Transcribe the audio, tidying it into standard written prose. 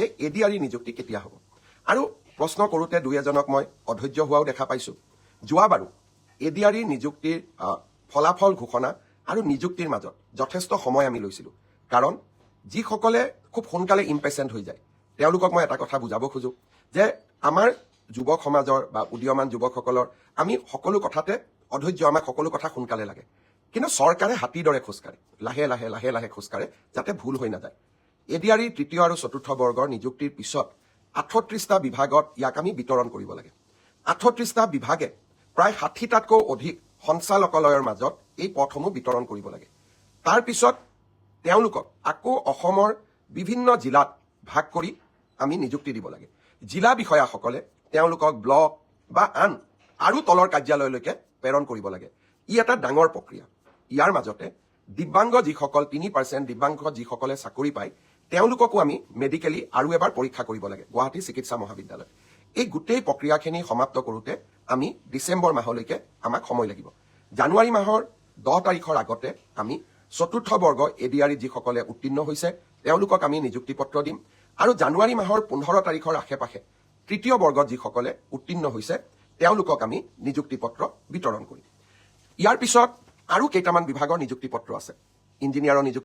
যে এডিআৰই নিযুক্তি কেতিয়া হ'ব আৰু প্ৰশ্ন কৰোঁতে দুই এজনক মই অধৈৰ্য হোৱাও দেখা পাইছোঁ যোৱাবাৰো এডিআৰই নিযুক্তিৰ ফলাফল ঘোষণা আৰু নিযুক্তিৰ মাজত যথেষ্ট সময় আমি লৈছিলোঁ কাৰণ যিসকলে খুব সোনকালে ইম্পেচেণ্ট হৈ যায় তেওঁলোকক মই এটা কথা বুজাব খোজোঁ যে আমাৰ যুৱক সমাজৰ বা উদীয়মান যুৱকসকলৰ আমি সকলো কথাতে অধৈৰ্য আমাক সকলো কথা সোনকালে লাগে কিন্তু চৰকাৰে হাতীৰ দৰে খোজকাঢ়ে লাহে লাহে লাহে লাহে খোজকাঢ়ে যাতে ভুল হৈ নাযায় এডিআৰই তৃতীয় আৰু চতুৰ্থ বৰ্গৰ নিযুক্তিৰ পিছত ৩৮টা বিভাগত ইয়াক আমি বিতৰণ কৰিব লাগে ৩৮টা বিভাগে প্ৰায় ৬০টাতকৈ অধিক সঞ্চালকালয়ৰ মাজত এই পদসমূহ বিতৰণ কৰিব লাগে তাৰ পিছত তেওঁলোকক আকৌ অসমৰ বিভিন্ন জিলাত ভাগ কৰি আমি নিযুক্তি দিব লাগে জিলা বিষয়াসকলে তেওঁলোকক ব্লক বা আন আৰু তলৰ কাৰ্যালয়লৈকে প্ৰেৰণ কৰিব লাগে ই এটা ডাঙৰ প্ৰক্ৰিয়া ইয়াৰ মাজতে দিব্যাংগ যিসকল ৩% দিব্যাংগ যিসকলে চাকৰি পায় তেওঁলোককো আমি মেডিকেলি আৰু এবাৰ পৰীক্ষা কৰিব লাগে গুৱাহাটী চিকিৎসা মহাবিদ্যালয় এই গোটেই প্ৰক্ৰিয়াখিনি সমাপ্ত কৰোঁতে আমি ডিচেম্বৰ মাহলৈকে আমাক সময় লাগিব জানুৱাৰী মাহৰ 10 তাৰিখৰ আগতে আমি চতুৰ্থ বৰ্গ এডিআৰই যিসকলে উত্তীৰ্ণ হৈছে তেওঁলোকক আমি নিযুক্তি পত্ৰ দিম আৰু জানুৱাৰী মাহৰ 15 তাৰিখৰ আশে-পাশে তৃতীয় বৰ্গত যিসকলে উত্তীৰ্ণ হৈছে তেওঁলোকক আমি নিযুক্তি পত্ৰ বিতৰণ কৰিম ইয়াৰ পিছত আৰু কেইটামান বিভাগৰ নিযুক্তি পত্ৰ আছে ইঞ্জিনিয়াৰৰ নিযুক্তি